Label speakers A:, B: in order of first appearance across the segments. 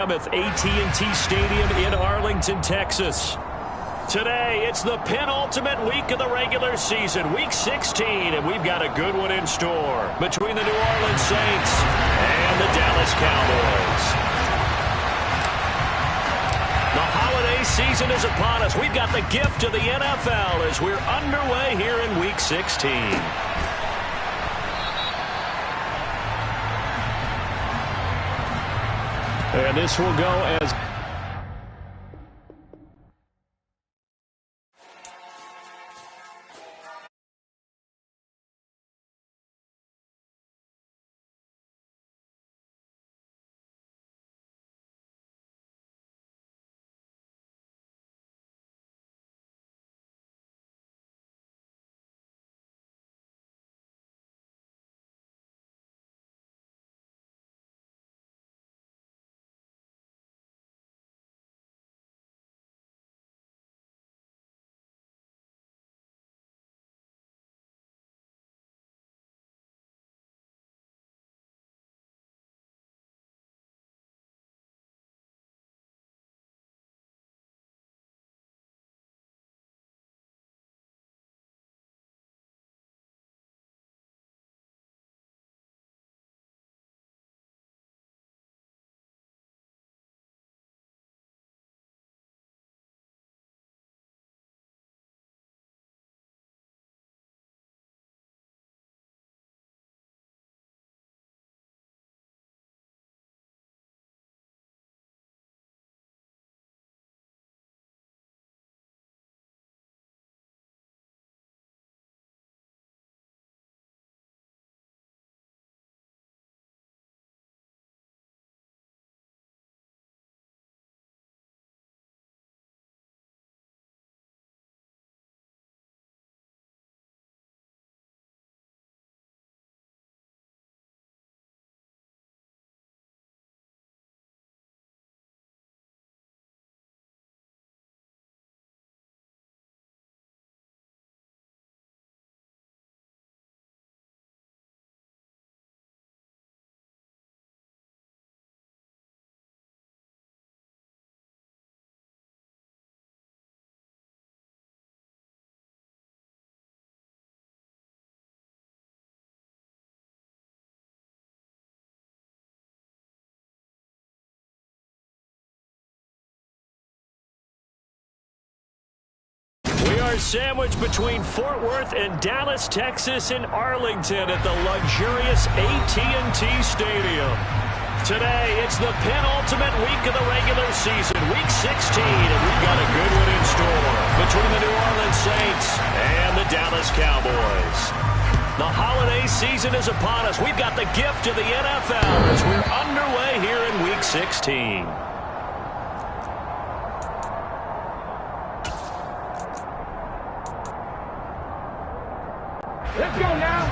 A: AT&T Stadium in Arlington, Texas. Today, it's the penultimate week of the regular season, Week 16, and we've got a good one in store between the New Orleans Saints and the Dallas Cowboys. The holiday season is upon us. We've got the gift of the NFL as we're underway here in Week 16. And this will go as... sandwiched between Fort Worth and Dallas, Texas in Arlington at the luxurious AT&T Stadium. Today, it's the penultimate week of the regular season, Week 16, and we've got a good one in store between the New Orleans Saints and the Dallas Cowboys. The holiday season is upon us. We've got the gift of the NFL as we're underway here in Week 16.
B: Let's go now.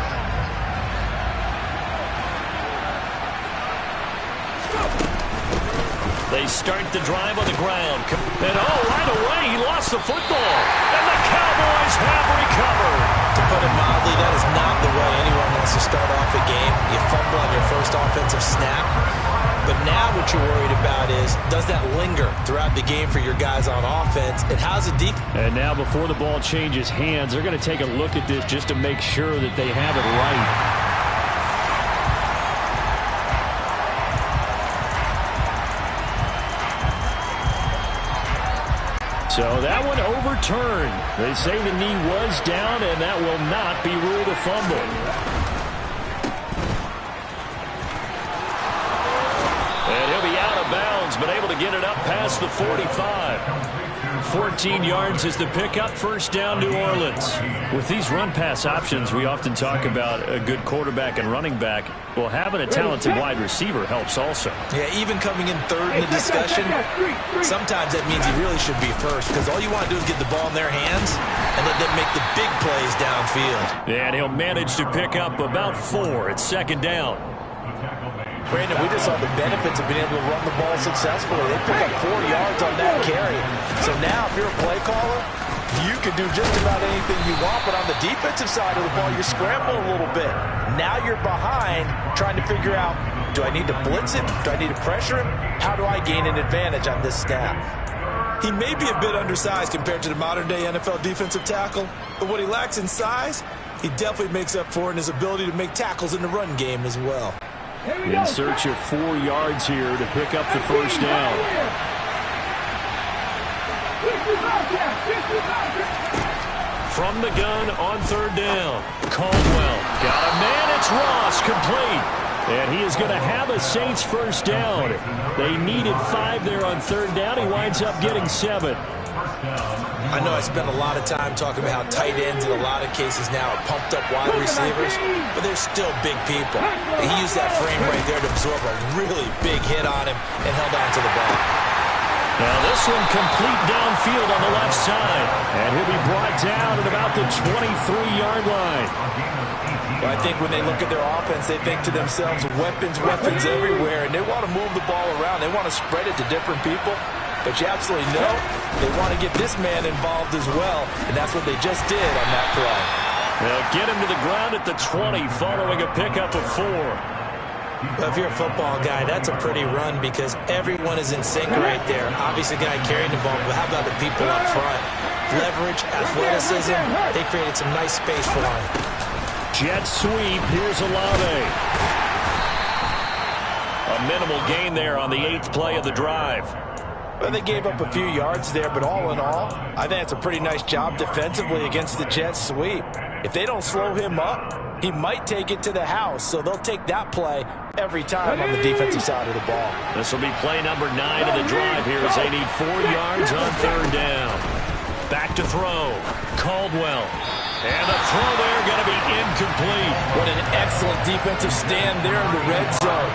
A: They start the drive on the ground. And right away, he lost the football. And the Cowboys have recovered.
C: To put it mildly, that is not the way anyone wants to start off a game. You fumble on your first offensive snap. But now what you're worried about is, does that linger throughout the game for your guys on offense? And how's the defense?
A: And now before the ball changes hands, they're going to take a look at this just to make sure that they have it right. So that one overturned. They say the knee was down, and that will not be ruled a fumble. And he'll be out of bounds, but able to get it up past the 45. 14 yards is the pickup. First down, New Orleans. With these run-pass options, we often talk about a good quarterback and running back. Well, having a talented wide receiver helps also.
C: Yeah, even coming in third in the discussion, sometimes that means he really should be first, because all you want to do is get the ball in their hands and let them make the big plays downfield.
A: And he'll manage to pick up about 4 at second down.
C: Brandon, we just saw the benefits of being able to run the ball successfully. They pick up 4 yards on that carry. So now, if you're a play caller, you can do just about anything you want, but on the defensive side of the ball, you're scrambling a little bit. Now you're behind, trying to figure out, Do I need to blitz him? Do I need to pressure him? How do I gain an advantage on this snap? He may be a bit undersized compared to the modern-day NFL defensive tackle, but what he lacks in size, he definitely makes up for in his ability to make tackles in the run game as well.
A: In search of 4 yards here to pick up the first down. From the gun on 3rd down. Caldwell got a man. It's Ross, complete. And he is going to have a Saints first down. They needed 5 there on 3rd down. He winds up getting 7.
C: I know I spent a lot of time talking about how tight ends in a lot of cases now are pumped up wide receivers, but they're still big people. He used that frame right there to absorb a really big hit on him and held on to the ball.
A: Now this one complete downfield on the left side. And he'll be brought down at about the 23-yard line.
C: But I think when they look at their offense, they think to themselves, weapons everywhere, and they want to move the ball around. They want to spread it to different people. But you absolutely know they want to get this man involved as well, and that's what they just did on that play.
A: They'll get him to the ground at the 20 following a pickup of 4.
C: Well, if you're a football guy, that's a pretty run because everyone is in sync right there. Obviously, the guy carrying the ball, but how about the people up front? Leverage, athleticism, they created some nice space for him.
A: Jet sweep, here's Olave. A minimal gain there on the 8th play of the drive.
C: Well, they gave up a few yards there, but all in all, I think it's a pretty nice job defensively against the jet sweep. If they don't slow him up, he might take it to the house, so they'll take that play every time on the defensive side of the ball.
A: This will be play number 9 of the drive here as they need 4 yards on 3rd down. Back to throw. Caldwell. And the throw there going to be incomplete.
C: What an excellent defensive stand there in the red zone.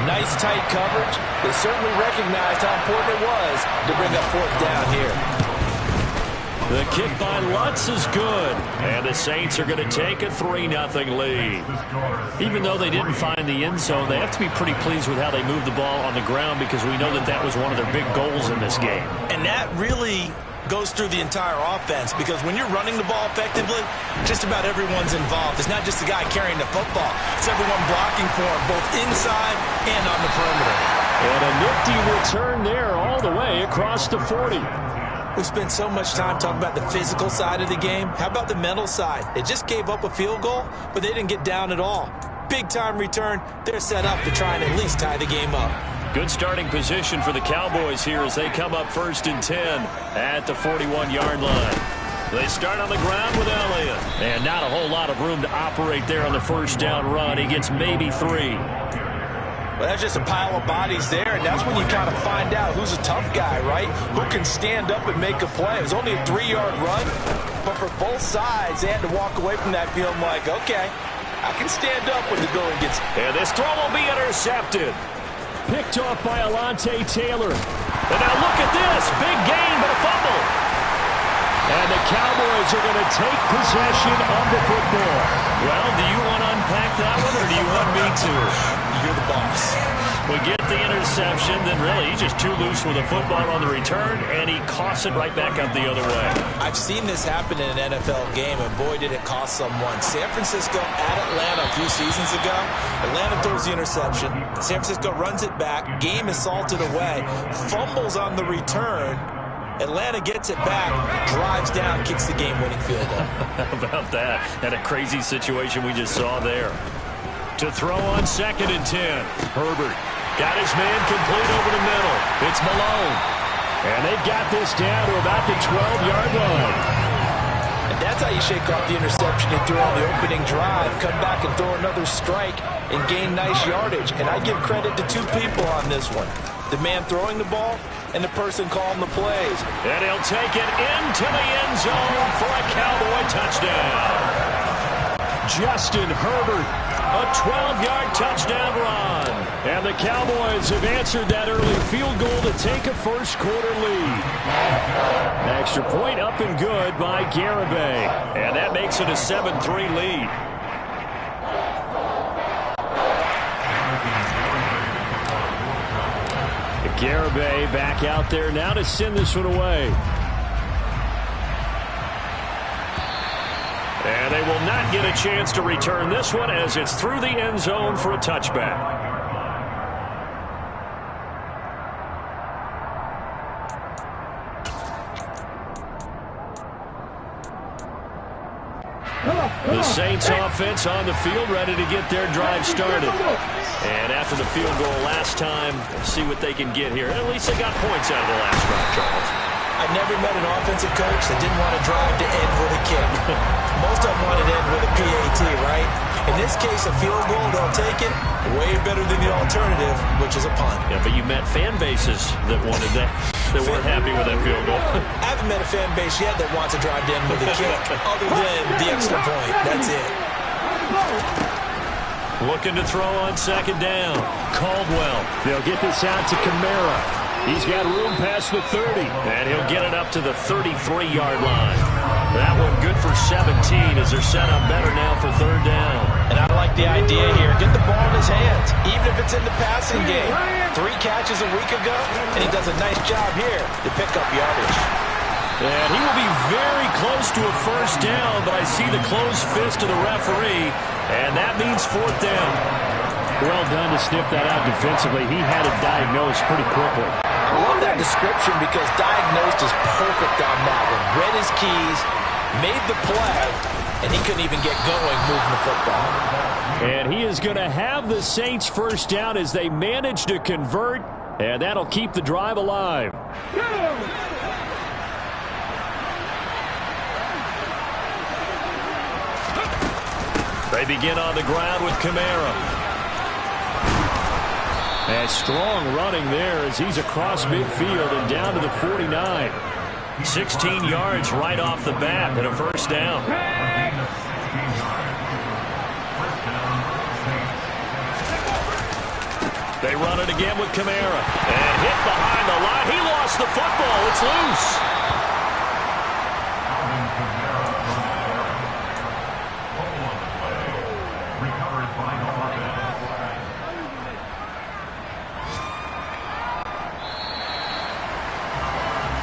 C: Nice tight coverage. They certainly recognized how important it was to bring up 4th down here.
A: The kick by Lutz is good. And the Saints are going to take a 3-0 lead. Even though they didn't find the end zone, they have to be pretty pleased with how they moved the ball on the ground because we know that that was one of their big goals in this game.
C: And that really goes through the entire offense because when you're running the ball effectively, just about everyone's involved. It's not just the guy carrying the football. It's everyone blocking for him, both inside and on the perimeter.
A: And a nifty return there all the way across the 40.
C: We spent so much time talking about the physical side of the game. How about the mental side? They just gave up a field goal, but they didn't get down at all. Big-time return. They're set up to try and at least tie the game up.
A: Good starting position for the Cowboys here as they come up 1st and 10 at the 41-yard line. They start on the ground with Elliott. And not a whole lot of room to operate there on the first down run. He gets maybe 3.
C: Well, that's just a pile of bodies there, and that's when you kind of find out who's a tough guy, right? Who can stand up and make a play. It was only a 3-yard run, but for both sides, they had to walk away from that feeling like, okay, I can stand up when the going gets...
A: And this throw will be intercepted. Picked off by Alontae Taylor. And now look at this. Big gain, but a fumble. And the Cowboys are going to take possession of the football. Well, do you want to unpack that one, or do you want me to?
C: You're the boss.
A: We get the interception, then really he's just too loose with the football on the return, and he coughs it right back up the other way.
C: I've seen this happen in an NFL game, and boy, did it cost someone. San Francisco at Atlanta a few seasons ago. Atlanta throws the interception. San Francisco runs it back. Game is salted away. Fumbles on the return. Atlanta gets it back, drives down, kicks the game-winning field goal.
A: How about that? And a crazy situation we just saw there. To throw on 2nd and 10. Herbert got his man complete over the middle. It's Malone. And they've got this down to about the 12-yard line.
C: And that's how you shake off the interception you threw on the opening drive, come back and throw another strike and gain nice yardage. And I give credit to 2 people on this one. The man throwing the ball and the person calling the plays.
A: And he'll take it into the end zone for a Cowboy touchdown. Justin Herbert, a 12-yard touchdown run. And the Cowboys have answered that early field goal to take a first-quarter lead. Extra point up and good by Garibay. And that makes it a 7-3 lead. Garibay back out there now to send this one away. And they will not get a chance to return this one as it's through the end zone for a touchback. The Saints offense on the field, ready to get their drive started. And after the field goal last time, see what they can get here. At least they got points out of the last drive, Charles.
C: I never met an offensive coach that didn't want to drive to end with a kick. Most of them wanted to end with a PAT, right? In this case, a field goal, they'll take it. Way better than the alternative, which is a punt.
A: Yeah, but you met fan bases that wanted that, that weren't happy with that field goal.
C: I haven't met a fan base yet that wants to drive to end with a kick, other than the extra point. That's it.
A: Looking to throw on second down. Caldwell.
B: They'll get this out to Kamara. He's got room past the 30.
A: And he'll get it up to the 33-yard line. That one good for 17 as they're set up better now for third down.
C: And I like the idea here. Get the ball in his hands, even if it's in the passing game. 3 catches a week ago, and he does a nice job here to pick up yardage.
A: And he will be very close to a first down, but I see the closed fist of the referee, and that means fourth down.
B: Well done to sniff that out defensively. He had it diagnosed pretty quickly.
C: I love that description because diagnosed is perfect on that one. Read his keys, made the play, and he couldn't even get going moving the football.
B: And he is going to have the Saints first down as they manage to convert, and that'll keep the drive alive.
A: They begin on the ground with Kamara.
B: And strong running there as he's across midfield and down to the 49.
A: 16 yards right off the bat and a first down. They run it again with Kamara. And hit behind the line. He lost the football. It's loose.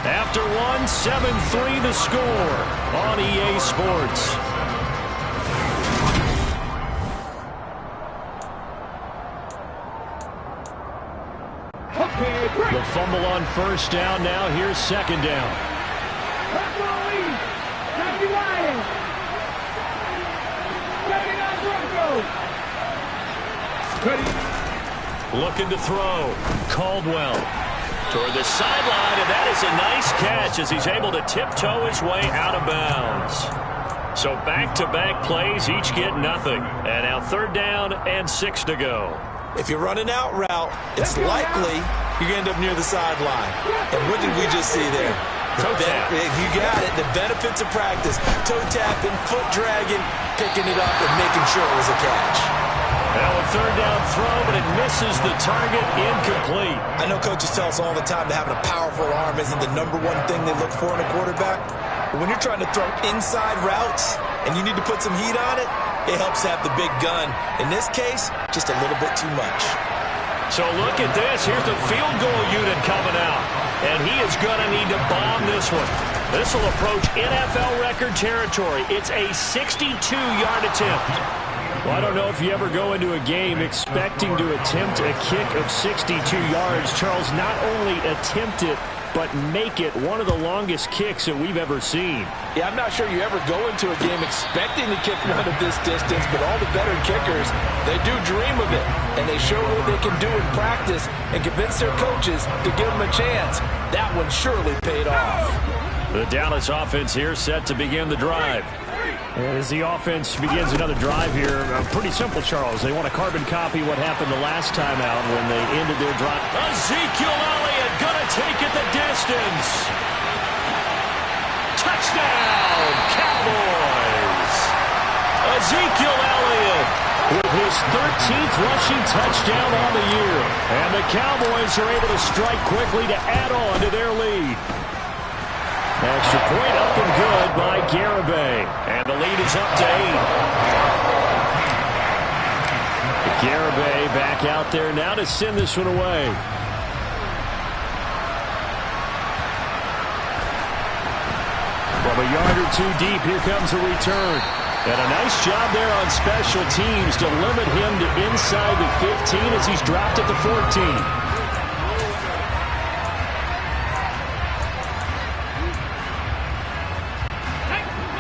A: After one, 7-3 the score on EA Sports.
B: The fumble on first down. Now here's second down.
A: Looking to throw. Caldwell toward the sideline, and that is a nice catch as he's able to tiptoe his way out of bounds. So back-to-back plays, each get nothing. And now third down and 6 to go.
C: If you're running out route, it's likely you're going to end up near the sideline. And what did we just see there?
A: Toe tap.
C: You got it. The benefits of practice. Toe tapping, foot dragging, picking it up, and making sure it was a catch.
A: Now a third down throw, but it misses the target, incomplete.
C: I know coaches tell us all the time that having a powerful arm isn't the #1 thing they look for in a quarterback. But when you're trying to throw inside routes and you need to put some heat on it, it helps to have the big gun. In this case, just a little bit too much.
A: So look at this. Here's the field goal unit coming out. And he is going to need to bomb this one. This will approach NFL record territory. It's a 62-yard attempt.
B: Well, I don't know if you ever go into a game expecting to attempt a kick of 62 yards. Charles, not only attempt it, but make it one of the longest kicks that we've ever seen.
C: Yeah, I'm not sure you ever go into a game expecting to kick one of this distance, but all the better kickers, they do dream of it, and they show what they can do in practice and convince their coaches to give them a chance. That one surely paid off.
A: The Dallas offense here set to begin the drive.
B: As the offense begins another drive here, pretty simple, Charles. They want to carbon copy what happened the last time out when they ended their drive.
A: Ezekiel Elliott going to take it the distance. Touchdown, Cowboys. Ezekiel Elliott with his 13th rushing touchdown on the year. And the Cowboys are able to strike quickly to add on to their lead. Extra point up and good by Garibay. And the lead is up to 8.
B: Garibay back out there now to send this one away. From a yard or two deep, here comes a return. And a nice job there on special teams to limit him to inside the 15 as he's dropped at the 14.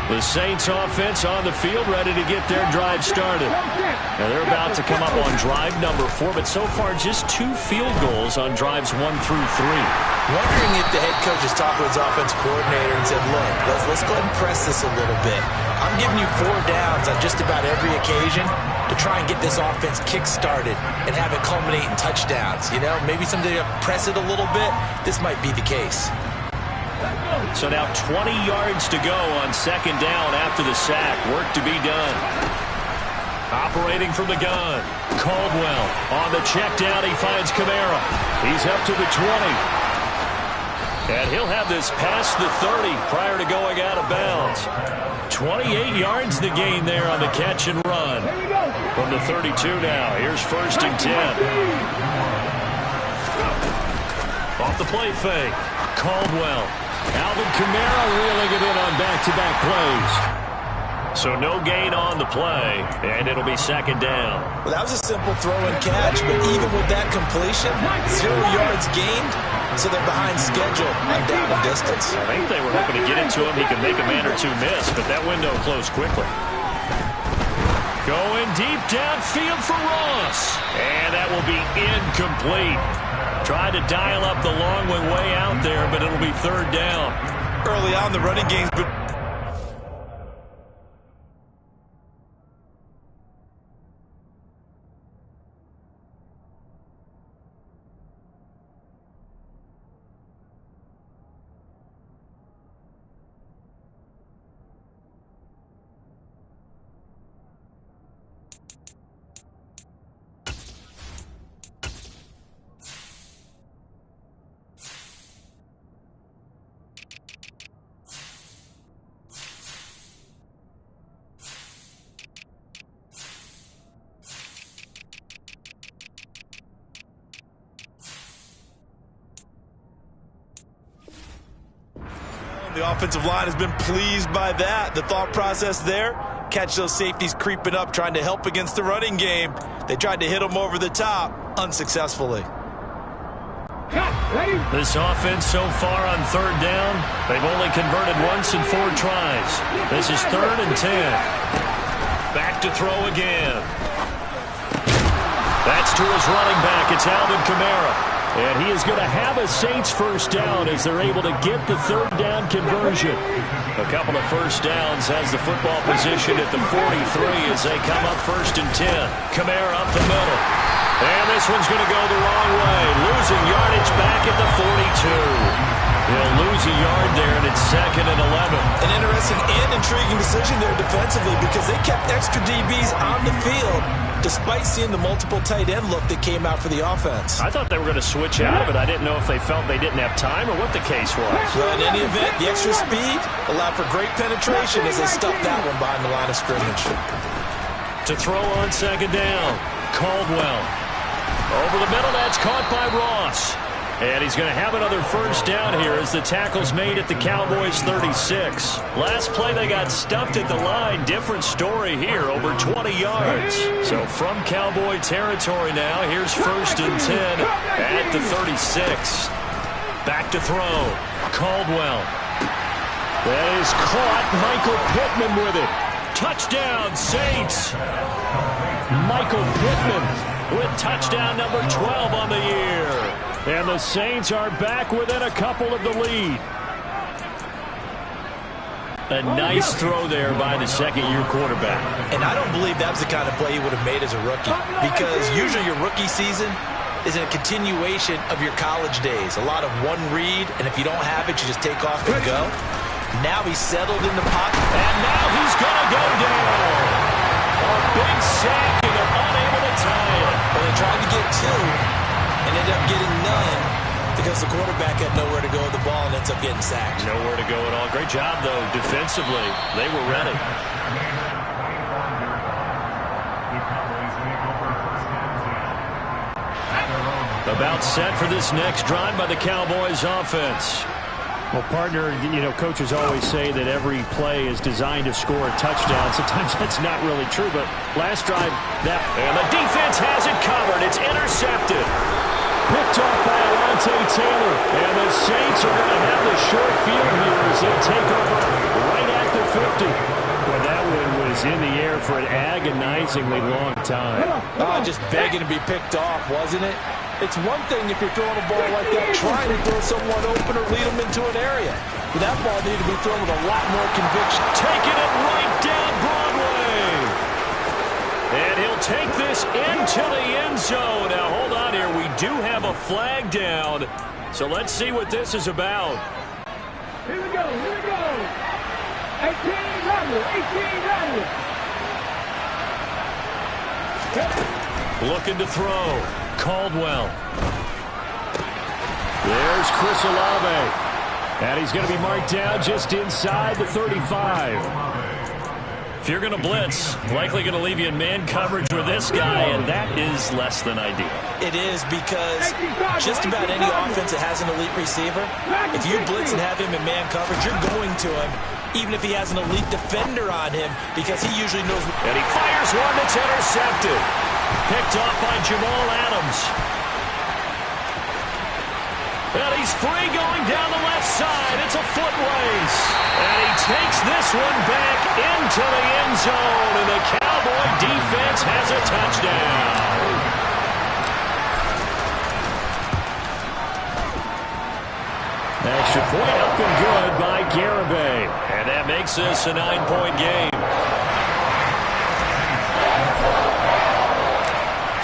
A: The Saints offense on the field, ready to get their drive started. Now they're about to come up on drive number 4, but so far just 2 field goals on drives 1 through 3.
C: Wondering if the head coach has talked with his offense coordinator and said, look, let's go ahead and press this a little bit. I'm giving you 4 downs on just about every occasion to try and get this offense kick-started and have it culminate in touchdowns. You know, maybe someday press it a little bit. This might be the case.
A: So now 20 yards to go on second down after the sack. Work to be done. Operating from the gun. Caldwell on the check down. He finds Kamara. He's up to the 20. And he'll have this past the 30 prior to going out of bounds. 28 yards the gain there on the catch and run. From the 32 now. Here's 1st and 10. Off the play fake. Caldwell. Alvin Kamara reeling it in on back-to-back plays. So no gain on the play, and it'll be second down.
C: Well, that was a simple throw and catch, but even with that completion, 0 yards gained, so they're behind schedule on down and distance.
A: I think they were hoping to get it to him. He could make a man or 2 miss, but that window closed quickly. Going deep downfield for Ross, and that will be incomplete. Tried to dial up the long one way out there, but it'll be 3rd down.
C: Early on, the running game's been... The offensive line has been pleased by that. The thought process there, catch those safeties creeping up, trying to help against the running game. They tried to hit them over the top, unsuccessfully.
A: This offense so far on 3rd down, they've only converted once in 4 tries. This is 3rd and 10. Back to throw again. That's to his running back. It's Alvin Kamara. And he is going to have a Saints first down as they're able to get the 3rd down conversion. A couple of first downs has the football position at the 43 as they come up 1st and 10. Kamara up the middle. And this one's going to go the wrong way. Losing yardage back at the 42. He'll lose a yard there, and it's 2nd and 11.
C: An interesting and intriguing decision there defensively because they kept extra DBs on the field despite seeing the multiple tight end look that came out for the offense.
A: I thought they were going to switch out of it. I didn't know if they felt they didn't have time or what the case was.
C: Well, in any event, the extra speed allowed for great penetration as they stuffed that one behind the line of scrimmage.
A: To throw on 2nd down, Caldwell. Over the middle, that's caught by Ross. And he's going to have another first down here as the tackle's made at the Cowboys 36. Last play they got stuffed at the line. Different story here, over 20 yards. So from Cowboy territory now, here's 1st and 10 at the 36. Back to throw. Caldwell. That is caught. Michael Pittman with it. Touchdown, Saints. Michael Pittman with touchdown number 12 on the year. And the Saints are back within a couple of the lead. A nice throw there by the second-year quarterback.
C: And I don't believe that was the kind of play he would have made as a rookie, because usually your rookie season is a continuation of your college days. A lot of one read, and if you don't have it, you just take off and go. Now he's settled in the pocket.
A: And now he's going to go down. A big sack, and they're unable to tie it.
C: Well, they tried to get 2. And ended up getting none because the quarterback had nowhere to go with the ball and ends up getting sacked.
A: Nowhere to go at all. Great job, though, defensively. They were ready. About set for this next drive by the Cowboys offense.
B: Well, partner, you know, coaches always say that every play is designed to score a touchdown. Sometimes that's not really true, but last drive, that...
A: And the defense has it covered. It's intercepted.
B: Picked off by Alontae Taylor.
A: And the Saints are going to have the short field here as they take over right at the
B: 50. Well, that one was in the air for an agonizingly long time.
C: Just begging to be picked off, wasn't it? It's one thing if you're throwing a ball like that, trying to throw someone open or lead them into an area. But that ball needed to be thrown with a lot more conviction.
A: Taking it right down Broadway. And he'll take this into the end zone. Now, hold on here. We do have a flag down. So let's see what this is about.
D: Here we go, here we go. 18
A: Looking to throw. Caldwell.
B: There's Chris Olave. And he's going to be marked down just inside the 35.
A: If you're going to blitz, likely going to leave you in man coverage with this guy, and that is less than ideal.
C: It is because just about any offense that has an elite receiver, if you blitz and have him in man coverage, you're going to him, even if he has an elite defender on him, because he usually knows.
A: And he fires one that's intercepted. Picked off by Jamal Adams. And he's free going down the left side. It's a foot race. And he takes this one back into the end zone. And the Cowboy defense has a touchdown.
B: Extra point up and good by Garibay.
A: And that makes this a 9-point game.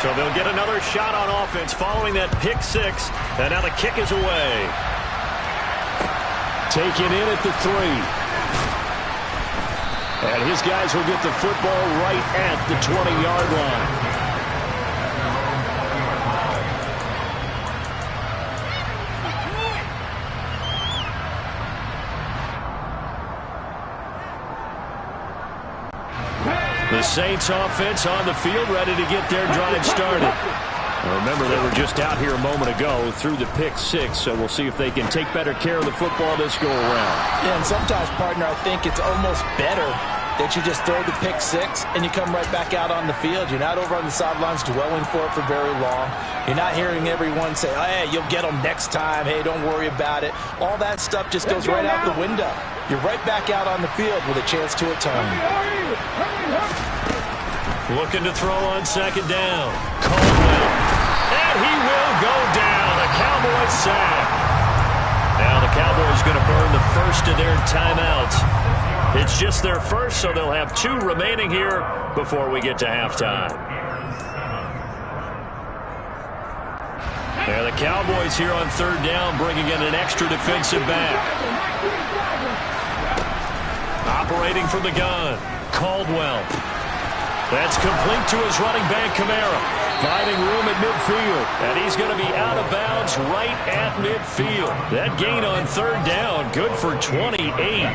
A: So they'll get another shot on offense following that pick six. And now the kick is away.
B: Taken in at the 3. And his guys will get the football right at the 20-yard line.
A: The Saints offense on the field, ready to get their drive started.
B: Well, remember, they were just out here a moment ago through the pick six, so we'll see if they can take better care of the football this go around.
C: Yeah, and sometimes, partner, I think it's almost better that you just throw the pick six and you come right back out on the field. You're not over on the sidelines dwelling for it for very long. You're not hearing everyone say, oh, hey, you'll get them next time. Hey, don't worry about it. All that stuff just goes right out the window. You're right back out on the field with a chance to atone.
A: Looking to throw on second down. Caldwell. And he will go down. A Cowboys sack. Now the Cowboys going to burn the first of their timeouts. It's just their first, so they'll have 2 remaining here before we get to halftime. And the Cowboys here on third down, bringing in an extra defensive back. Operating from the gun, Caldwell. That's complete to his running back, Kamara. Finding room at midfield. And he's going to be out of bounds right at midfield. That gain on third down, good for 28.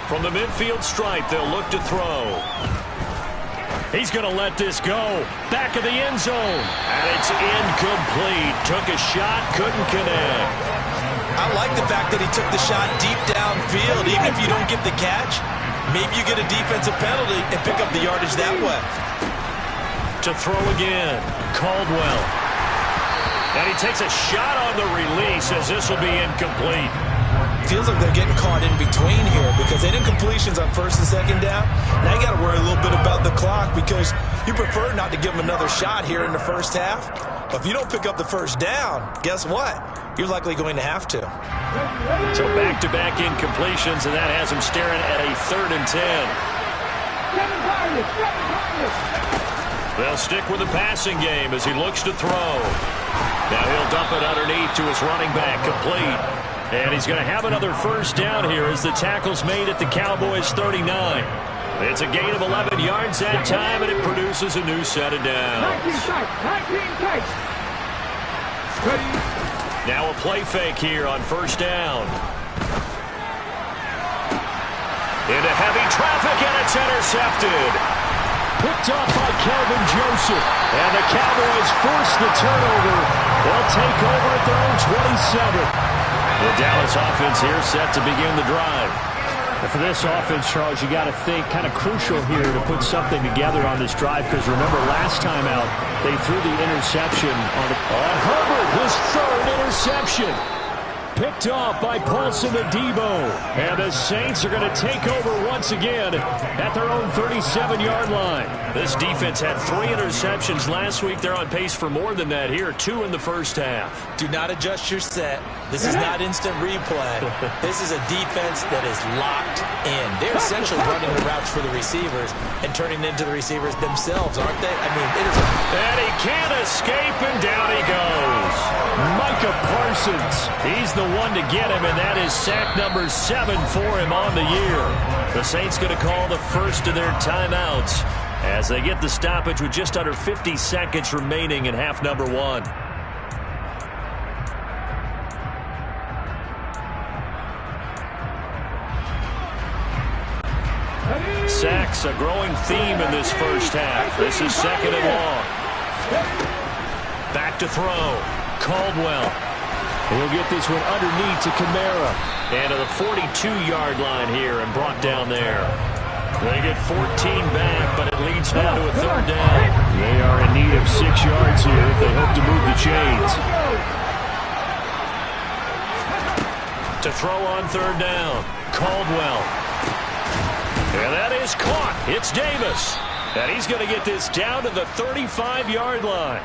A: From the midfield stripe, they'll look to throw. He's going to let this go. Back of the end zone. And it's incomplete. Took a shot, couldn't connect.
C: I like the fact that he took the shot deep downfield. Even if you don't get the catch, maybe you get a defensive penalty and pick up the yardage that way.
A: To throw again, Caldwell. And he takes a shot on the release as this will be incomplete.
C: Feels like they're getting caught in between here because they didn't completions on first and second down. Now you got to worry a little bit about the clock because you prefer not to give them another shot here in the first half. But if you don't pick up the first down, guess what? You're likely going to have to.
A: So back-to-back incompletions, and that has him staring at a 3rd and 10. They'll stick with the passing game as he looks to throw. Now he'll dump it underneath to his running back, complete. And he's going to have another first down here as the tackle's made at the Cowboys 39. It's a gain of 11 yards that time, and it produces a new set of downs. Now a play fake here on first down. Into heavy traffic, and it's intercepted.
B: Picked off by Kelvin Joseph. And the Cowboys force the turnover. They'll take over at their own 27.
A: The Dallas offense here set to begin the drive.
B: For this offense, Charles, you got to think kind of crucial here to put something together on this drive, because remember last time out they threw the interception on Herbert, his third interception. Picked off by Paulson Adebo. And the Saints are going to take over once again at their own 37-yard line.
A: This defense had 3 interceptions last week. They're on pace for more than that here, 2 in the first half.
C: Do not adjust your set. This is not instant replay. This is a defense that is locked in. They're essentially running the routes for the receivers and turning into the receivers themselves, aren't they? I mean, it is a...
A: And he can't escape, and down he goes.
B: Micah Parsons.
A: He's the one to get him, and that is sack number 7 for him on the year. The Saints going to call the first of their timeouts as they get the stoppage with just under 50 seconds remaining in half number 1. Sacks, a growing theme in this first half. This is 2nd and long. Back to throw. Caldwell.
B: He'll get this one underneath to Kamara.
A: And to the 42-yard line here and brought down there. They get 14 back, but it leads now to a 3rd down.
B: They are in need of 6 yards here if they hope to move the chains.
A: To throw on 3rd down. Caldwell. And that is caught. It's Davis. And he's going to get this down to the 35-yard line.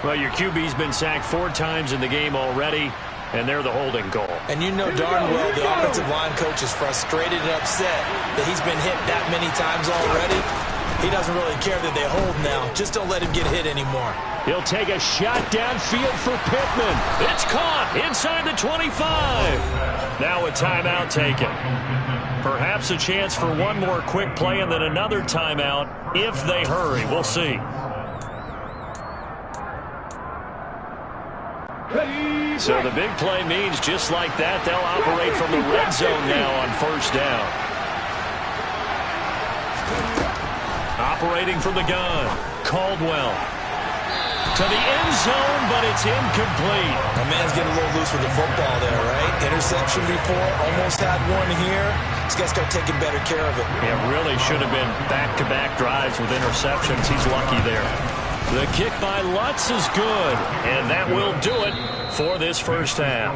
A: Well, your QB's been sacked 4 times in the game already, and they're the holding goal.
C: And you know darn well the offensive line coach is frustrated and upset that he's been hit that many times already. He doesn't really care that they hold now. Just don't let him get hit anymore.
A: He'll take a shot downfield for Pittman. It's caught inside the 25. Now a timeout taken. Perhaps a chance for one more quick play and then another timeout if they hurry. We'll see. So the big play means just like that, they'll operate from the red zone now on 1st down. Operating from the gun, Caldwell. To the end zone, but it's incomplete.
C: My man's getting a little loose with the football there, right? Interception before, almost had one here. He's got to start taking better care of it.
A: It really should have been back-to-back drives with interceptions. He's lucky there. The kick by Lutz is good, and that will do it for this first half.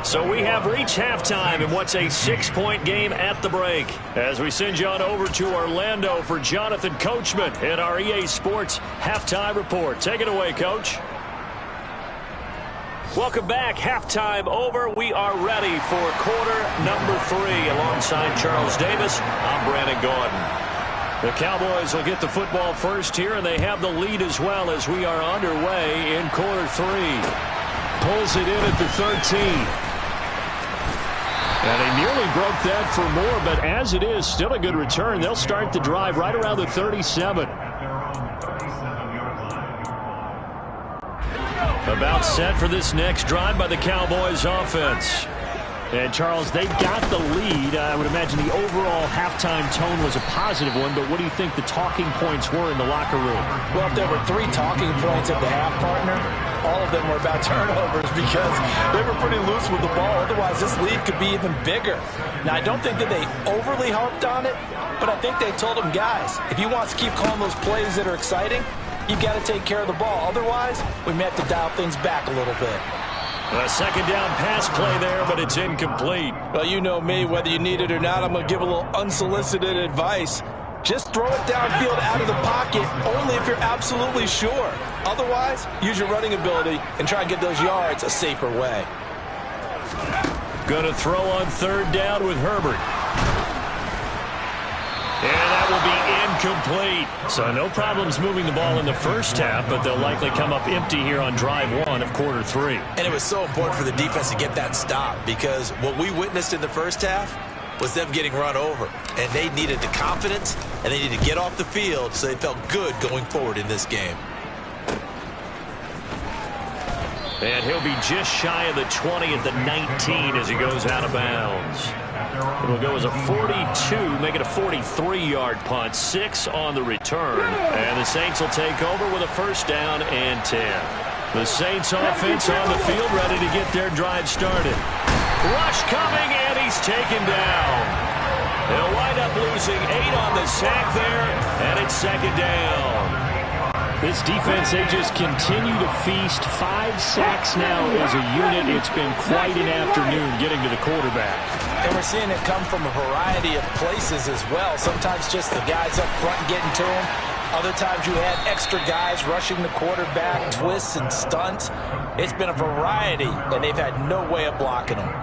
A: So we have reached halftime in what's a 6-point game at the break. As we send you on over to Orlando for Jonathan Coachman in our EA Sports Halftime Report. Take it away, Coach. Welcome back. Halftime over. We are ready for quarter number 3 alongside Charles Davis. I'm Brandon Gordon. The Cowboys will get the football first here, and they have the lead as well as we are underway in quarter 3. Pulls it in at the 13. And they nearly broke that for more, but as it is, still a good return. They'll start the drive right around the 37. About set for this next drive by the Cowboys offense. And, Charles, they've got the lead. I would imagine the overall halftime tone was a positive one, but what do you think the talking points were in the locker room?
C: Well, if there were 3 talking points at the half, partner, all of them were about turnovers because they were pretty loose with the ball. Otherwise, this lead could be even bigger. Now, I don't think that they overly harped on it, but I think they told them, guys, if you want to keep calling those plays that are exciting, you've got to take care of the ball. Otherwise, we may have to dial things back a little bit.
A: A second down pass play there, but it's incomplete.
C: Well, you know me, whether you need it or not, I'm going to give a little unsolicited advice. Just throw it downfield out of the pocket only if you're absolutely sure. Otherwise, use your running ability and try and get those yards a safer way.
A: Going to throw on 3rd down with Herbert. And that will be incomplete. So no problems moving the ball in the first half, but they'll likely come up empty here on drive 1 of quarter 3.
C: And it was so important for the defense to get that stop because what we witnessed in the first half was them getting run over. And they needed the confidence, and they needed to get off the field so they felt good going forward in this game.
A: And he'll be just shy of the 20 at the 19 as he goes out of bounds. It'll go as a 42, make it a 43-yard punt, 6 on the return. And the Saints will take over with a 1st down and 10. The Saints offense on the field ready to get their drive started. Rush coming, and he's taken down. They'll wind up losing 8 on the sack there, and it's second down.
B: This defense, they just continue to feast. 5 sacks now as a unit. It's been quite an afternoon getting to the quarterback.
C: And we're seeing it come from a variety of places as well. Sometimes just the guys up front getting to him. Other times you had extra guys rushing the quarterback, twists and stunts. It's been a variety, and they've had no way of blocking them.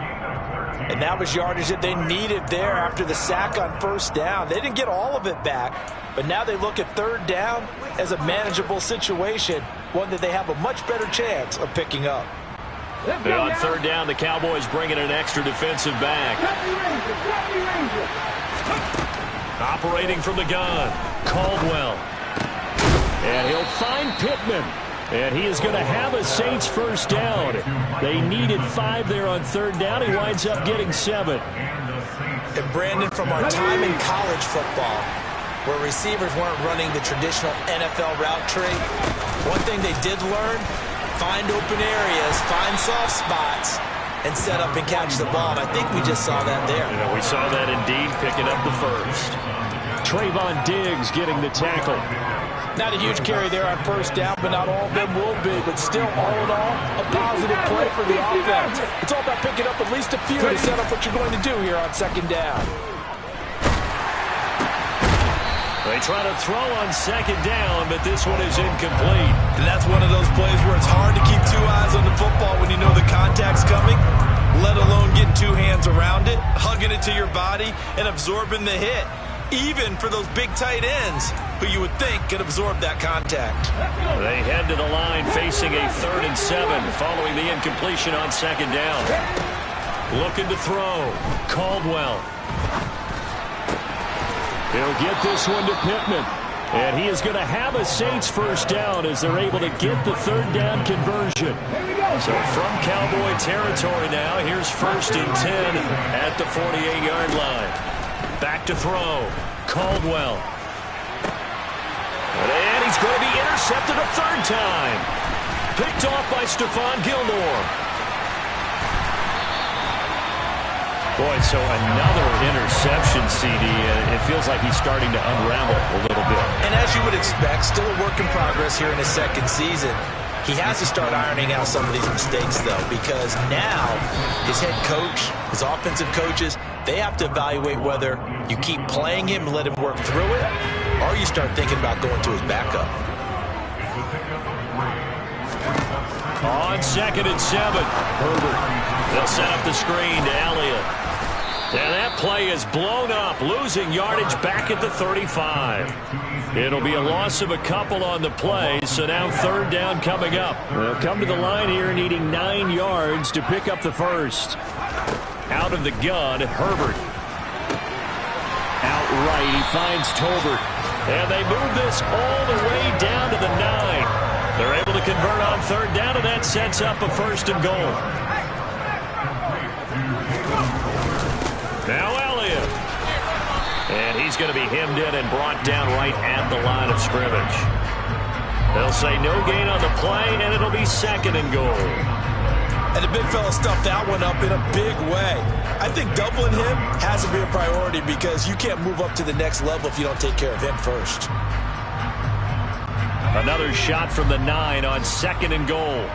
C: And that was yardage that they needed there after the sack on first down. They didn't get all of it back, but now they look at third down as a manageable situation, one that they have a much better chance of picking up.
A: And on third down, the Cowboys bringing an extra defensive back. Operating from the gun, Caldwell. And he'll find Pittman. And he is going to have a Saints first down. They needed 5 there on third down. He winds up getting 7.
C: And Brandon, from our time in college football, where receivers weren't running the traditional NFL route tree, one thing they did learn, find open areas, find soft spots, and set up and catch the ball. And I think we just saw that there.
A: Yeah, we saw that indeed, picking up the first.
B: Trayvon Diggs getting the tackle.
C: Not a huge carry there on first down, but not all of them will be. But still, all in all, a positive play for the offense. It's all about picking up at least a few to set up what you're going to do here on second down.
A: They try to throw on second down, but this one is incomplete.
C: And that's one of those plays where it's hard to keep 2 eyes on the football when you know the contact's coming, let alone getting 2 hands around it, hugging it to your body, and absorbing the hit. Even for those big tight ends who you would think could absorb that contact.
A: They head to the line facing a 3rd and 7 following the incompletion on second down. Looking to throw. Caldwell.
B: He'll get this one to Pittman. And he is going to have a Saints first down as they're able to get the 3rd down conversion.
A: So from Cowboy territory now, here's 1st and 10 at the 48-yard line. Back to throw. Caldwell. And he's going to be intercepted a 3rd time. Picked off by Stephon Gilmore. Boy, so another interception, CD. It feels like he's starting to unravel a little bit.
C: And as you would expect, still a work in progress here in his 2nd season. He has to start ironing out some of these mistakes, though, because now his head coach, his offensive coaches, they have to evaluate whether you keep playing him and let him work through it, or you start thinking about going to his backup.
A: On 2nd and 7, Herbert. They'll set up the screen to Elliott. And that play is blown up, losing yardage back at the 35. It'll be a loss of a couple on the play, so now 3rd down coming up.
B: They'll come to the line here needing 9 yards to pick up the first.
A: Out of the gun, Herbert.
B: Out right, he finds Tolbert.
A: And they move this all the way down to the 9. They're able to convert on 3rd down, and that sets up a 1st and goal. Now Elliott. And he's going to be hemmed in and brought down right at the line of scrimmage. They'll say no gain on the play, and it'll be 2nd and goal.
C: And the big fella stuffed that one up in a big way. I think doubling him has to be a priority because you can't move up to the next level if you don't take care of him first.
A: Another shot from the 9 on 2nd and goal.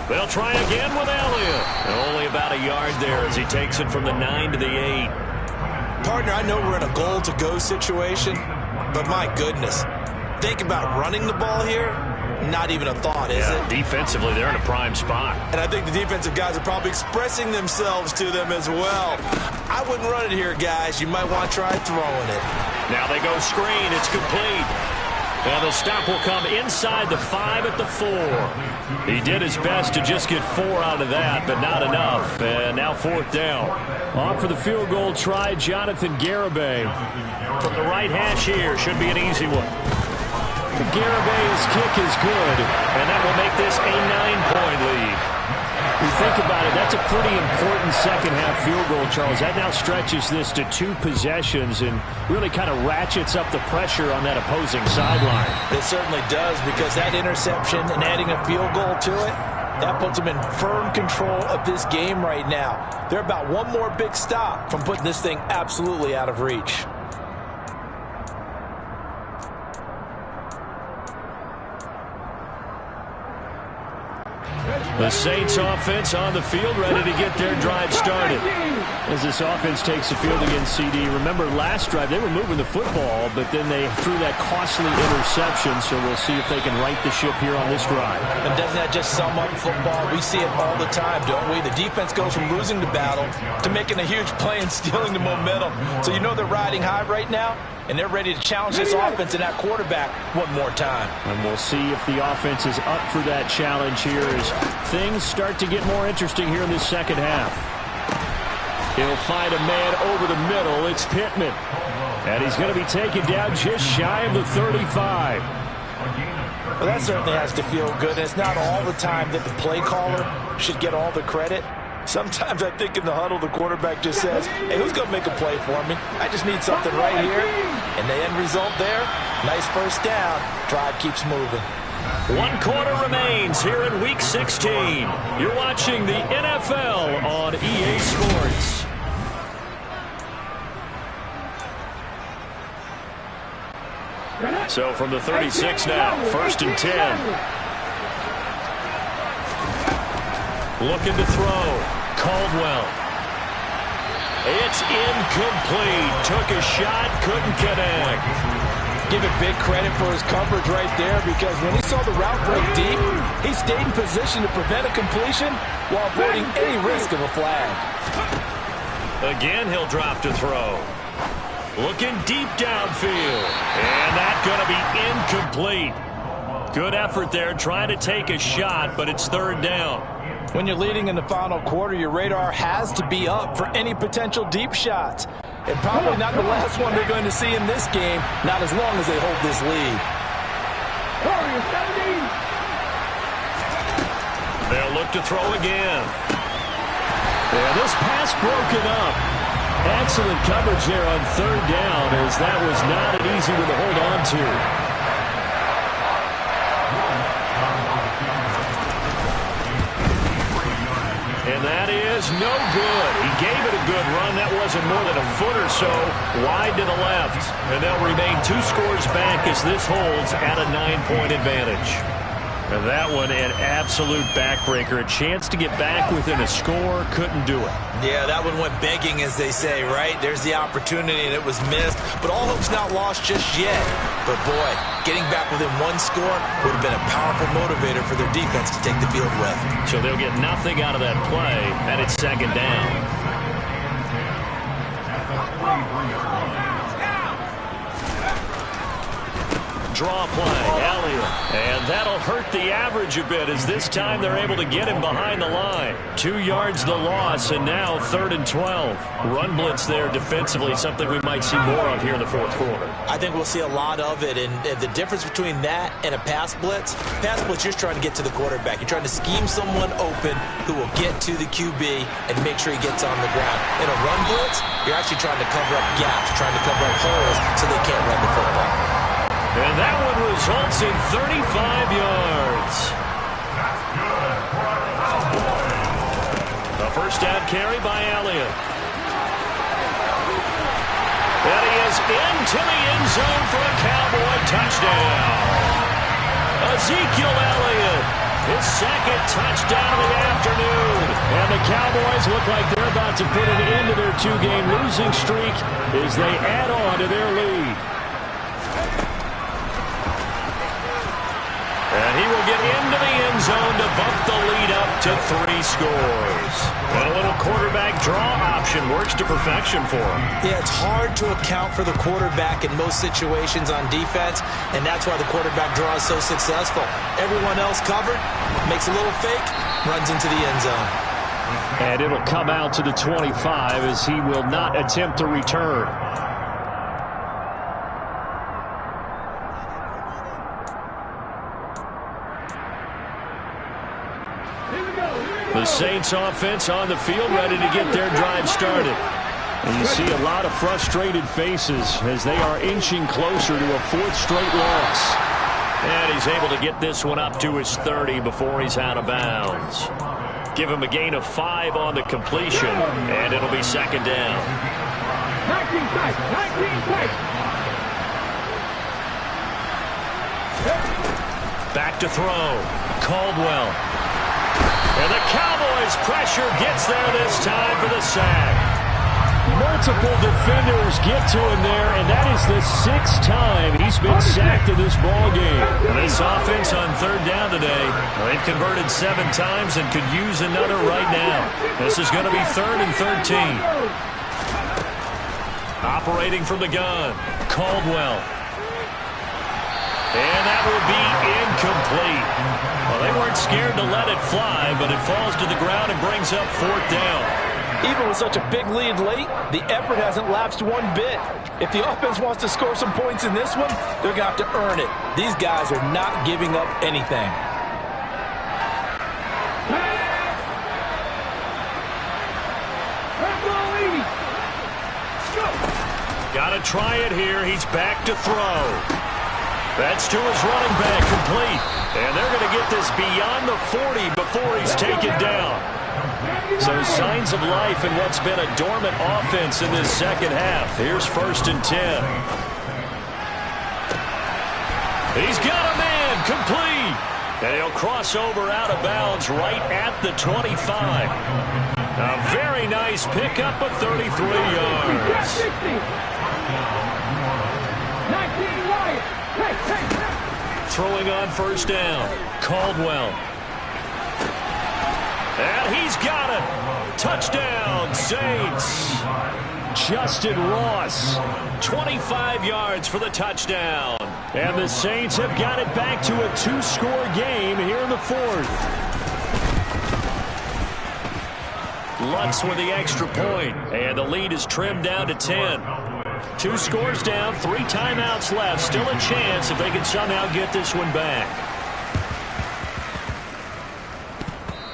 A: They'll try again with Elliott. Only about a yard there as he takes it from the 9 to the 8.
C: Partner, I know we're in a goal-to-go situation, but my goodness. Think about running the ball here. Not even a thought, is it?
A: Defensively, they're in a prime spot.
C: And I think the defensive guys are probably expressing themselves to them as well. I wouldn't run it here, guys. You might want to try throwing it.
A: Now they go screen. It's complete. Now the stop will come inside the 5 at the 4. He did his best to just get 4 out of that, but not enough. And now 4th down.
B: On for the field goal try, Jonathan Garibay.
A: From the right hash here, should be an easy one.
B: Garibay's kick is good,
A: and that will make this a 9-point lead.
B: You think about it, that's a pretty important second-half field goal, Charles. That now stretches this to 2 possessions and really kind of ratchets up the pressure on that opposing sideline.
C: It certainly does, because that interception and adding a field goal to it, That puts them in firm control of this game right now. They're about one more big stop from putting this thing absolutely out of reach.
A: The Saints offense on the field, ready to get their drive started.
B: As this offense takes the field against CD, remember last drive they were moving the football, but then they threw that costly interception, so we'll see if they can right the ship here on this drive.
C: And doesn't that just sum up football? We see it all the time, don't we? The defense goes from losing the battle to making a huge play and stealing the momentum. So you know they're riding high right now, and they're ready to challenge this offense and that quarterback one more time.
B: And we'll see if the offense is up for that challenge here as things start to get more interesting here in this second half. He'll find a man over the middle. It's Pittman. And he's going to be taken down just shy of the 35.
C: Well, that certainly has to feel good. And it's not all the time that the play caller should get all the credit. Sometimes I think in the huddle, the quarterback just says, hey, who's going to make a play for me? I just need something right here. And the end result there, nice first down. Drive keeps moving.
A: 1 quarter remains here in Week 16. You're watching the NFL on EA Sports. So from the 36 now, 1st and 10. Looking to throw. Caldwell. It's incomplete. Took a shot, couldn't connect.
C: Give it big credit for his coverage right there, because when he saw the route break deep, he stayed in position to prevent a completion while avoiding any risk of a flag.
A: Again, he'll drop to throw. Looking deep downfield. And that's going to be incomplete. Good effort there, trying to take a shot, but it's 3rd down.
C: When you're leading in the final quarter, your radar has to be up for any potential deep shots. And probably not the last one they're going to see in this game, not as long as they hold this lead.
A: They'll look to throw again.
B: Yeah, this pass broken up. Excellent coverage there on 3rd down, as that was not an easy one to hold on to.
A: And that is no good. He gave it a good run. That wasn't more than a foot or so wide to the left. And they'll remain 2 scores back as this holds at a 9-point advantage. And that one an absolute backbreaker. A chance to get back within a score. Couldn't do it.
C: Yeah, that one went begging, as they say, right? There's the opportunity, and it was missed. But all hope's not lost just yet. But, boy, getting back within 1 score would have been a powerful motivator for their defense to take the field with.
A: So they'll get nothing out of that play, and it's 2nd down. Draw play, Elliott. And that'll hurt the average a bit, as this time they're able to get him behind the line. 2 yards the loss, and now 3rd and 12. Run blitz there defensively, something we might see more of here in the 4th quarter.
C: I think we'll see a lot of it, and the difference between that and a pass blitz, you're just trying to get to the quarterback. You're trying to scheme someone open who will get to the QB and make sure he gets on the ground. In a run blitz, you're actually trying to cover up gaps, trying to cover up holes so they can't run the football.
A: And that one results in 35 yards. A 1st down carry by Elliott. And he is into the end zone for a Cowboy touchdown. Ezekiel Elliott, his 2nd touchdown of the afternoon. And the Cowboys look like they're about to put an end to their 2-game losing streak as they add on to their lead. And he will get into the end zone to bump the lead up to 3 scores. And a little quarterback draw option works to perfection for him.
C: Yeah, it's hard to account for the quarterback in most situations on defense, and that's why the quarterback draw is so successful. Everyone else covered, makes a little fake, runs into the end zone.
B: And it'll come out to the 25 as he will not attempt to return.
A: The Saints offense on the field, ready to get their drive started.
B: And you see a lot of frustrated faces as they are inching closer to a 4th straight loss.
A: And he's able to get this one up to his 30 before he's out of bounds. Give him a gain of 5 on the completion, and it'll be second down.
D: 19 tight, 19 tight.
A: Back to throw. Caldwell. And the Cowboys pressure gets there this time for the sack.
B: Multiple defenders get to him there, and that is the 6th time he's been sacked in this ballgame.
A: This offense on third down today, they've converted 7 times and could use another right now. This is going to be 3rd and 13. Operating from the gun, Caldwell. And that will be incomplete. Well, they weren't scared to let it fly, but it falls to the ground and brings up 4th down.
C: Even with such a big lead late, the effort hasn't lapsed one bit. If the offense wants to score some points in this one, they're going to have to earn it. These guys are not giving up anything.
A: Got to try it here. He's back to throw. That's to his running back, complete. And they're going to get this beyond the 40 before he's taken down. So signs of life in what's been a dormant offense in this second half. Here's 1st and 10. He's got a man, complete. And he'll cross over out of bounds right at the 25. A very nice pickup of 33 yards.
D: 19 right.
A: Throwing on 1st down, Caldwell. And he's got it. Touchdown, Saints.
B: Justin Ross.
A: 25 yards for the touchdown.
B: And the Saints have got it back to a 2-score game here in the 4th.
A: Lutz with the extra point. And the lead is trimmed down to 10. 2 scores down, 3 timeouts left. Still a chance if they can somehow get this one back.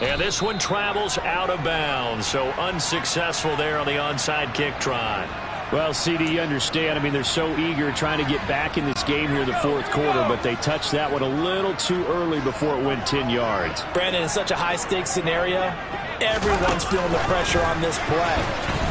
A: And this one travels out of bounds, so unsuccessful there on the onside kick try.
B: Well, CD, you understand. I mean, they're so eager trying to get back in this game here in the 4th quarter, but they touched that one a little too early before it went 10 yards.
C: Brandon, in such a high-stakes scenario, everyone's feeling the pressure on this play.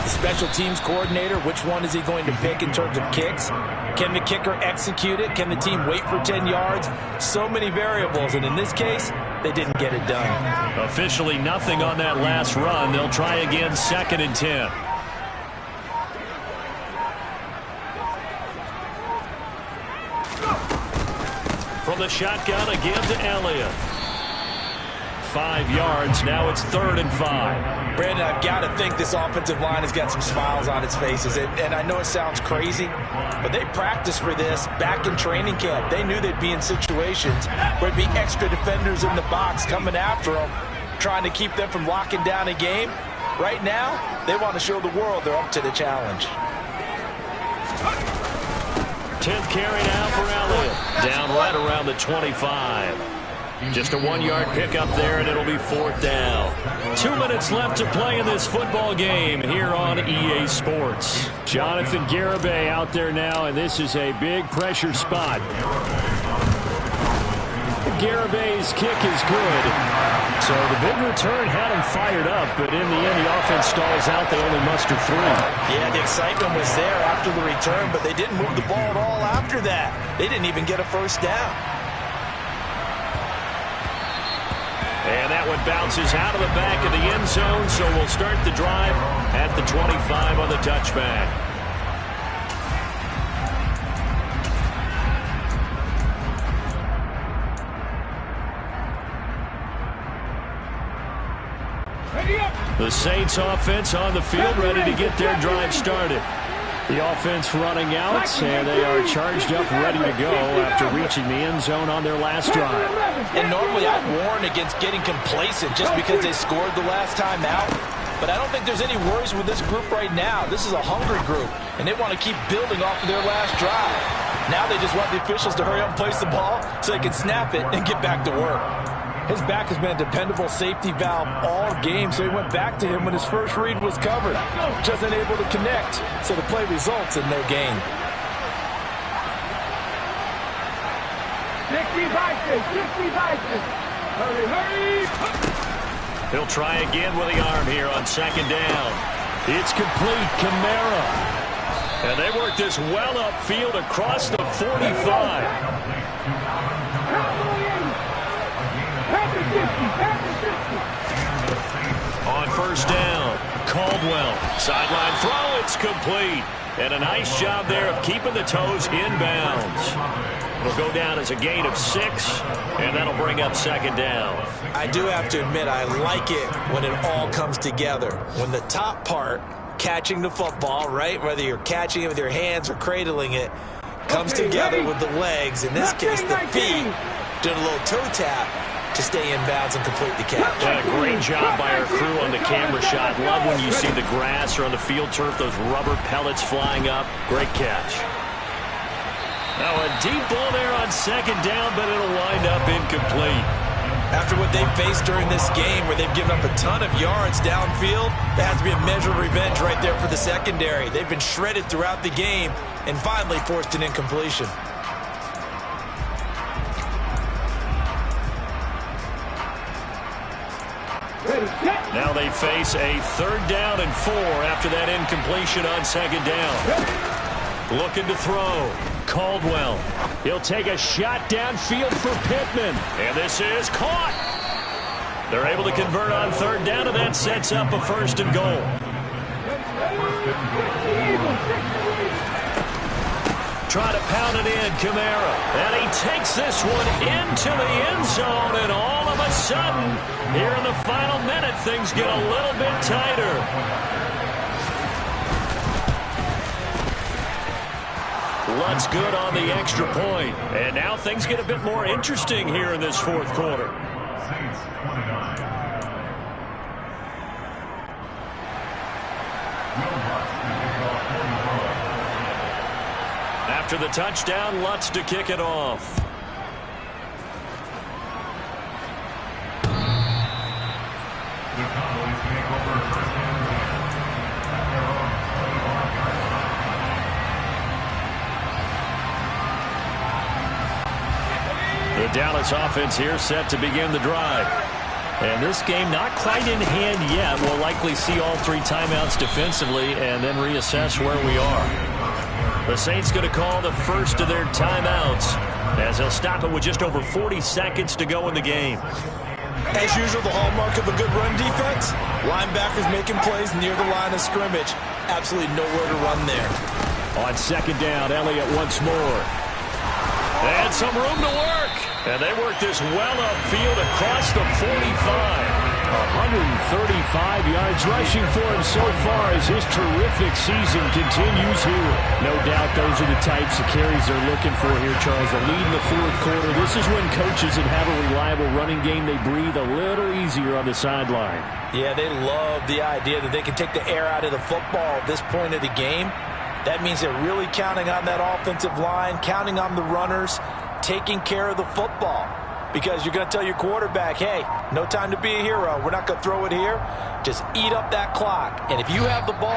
C: The special teams coordinator, which one is he going to pick in terms of kicks? Can the kicker execute it? Can the team wait for 10 yards? So many variables, and in this case, they didn't get it done.
A: Officially nothing on that last run. They'll try again, 2nd and 10. From the shotgun, again to Elliott. 5 yards. Now it's 3rd and 5.
C: Brandon, I've got to think this offensive line has got some smiles on its faces. And I know it sounds crazy, but they practiced for this back in training camp. They knew they'd be in situations where there'd be extra defenders in the box coming after them, trying to keep them from locking down a game. Right now, they want to show the world they're up to the challenge.
A: 10th carry now for Elliott. Down right around the 25. Just a 1-yard pickup there, and it'll be 4th down. 2 minutes left to play in this football game here on EA Sports.
B: Jonathan Garibay out there now, and this is a big pressure spot. Garibay's kick is good. So the big return had him fired up, but in the end, the offense stalls out. They only muster 3.
C: Yeah, the excitement was there after the return, but they didn't move the ball at all after that. They didn't even get a 1st down.
A: And that one bounces out of the back of the end zone, so we'll start the drive at the 25 on the touchback. The Saints offense on the field, ready to get their drive started.
B: The offense running out, and they are charged up, ready to go after reaching the end zone on their last drive.
C: And normally I'd warn against getting complacent just because they scored the last time out. But I don't think there's any worries with this group right now. This is a hungry group, and they want to keep building off of their last drive. Now they just want the officials to hurry up and place the ball so they can snap it and get back to work. His back has been a dependable safety valve all game, so he went back to him when his first read was covered. Just unable to connect, so the play results in no gain.
D: 60 bites, 60 bites. Hurry, hurry.
A: He'll try again with the arm here on second down. It's complete. Kamara. And they work this well upfield across the 45. On first down, Caldwell. Sideline throw, it's complete. And a nice job there of keeping the toes inbounds. It'll go down as a gain of 6, and that'll bring up second down.
C: I do have to admit, I like it when it all comes together. When the top part, catching the football, right, whether you're catching it with your hands or cradling it, comes together with the legs, in this case the feet, doing a little toe tap to stay in bounds and complete the catch.
A: Yeah, great job by our crew on the camera shot. Love when you see the grass or on the field turf, those rubber pellets flying up. Great catch. Now a deep ball there on second down, but it'll wind up incomplete.
C: After what they've faced during this game, where they've given up a ton of yards downfield, there has to be a measure of revenge right there for the secondary. They've been shredded throughout the game and finally forced an incompletion.
A: Now they face a 3rd down and 4 after that incompletion on second down. Looking to throw. Caldwell. He'll take a shot downfield for Pittman. And this is caught. They're able to convert on 3rd down, and that sets up a 1st and goal. Try to pound it in, Kamara. And he takes this one into the end zone, and all of a sudden, here in the final minute, things get a little bit tighter. Lutt's good on the extra point. And now things get a bit more interesting here in this 4th quarter. After the touchdown, Lutz to kick it off.
E: The Cowboys take over first down and 10 at their own 25-yard line.
A: The Dallas offense here set to begin the drive. And this game not quite in hand yet. We'll likely see all 3 timeouts defensively and then reassess where we are. The Saints going to call the first of their timeouts as they'll stop it with just over 40 seconds to go in the game.
C: As usual, the hallmark of a good run defense, linebackers making plays near the line of scrimmage. Absolutely nowhere to run there.
A: On second down, Elliott once more. And some room to work. And they work this well upfield across the 45. 135 yards rushing for him so far as his terrific season continues here. No doubt those are the types of carries they're looking for here, Charles. The lead in the 4th quarter. This is when coaches that have a reliable running game, they breathe a little easier on the sideline.
C: Yeah, they love the idea that they can take the air out of the football at this point of the game. That means they're really counting on that offensive line, counting on the runners, taking care of the football. Because you're going to tell your quarterback, hey, no time to be a hero. We're not going to throw it here. Just eat up that clock. And if you have the ball,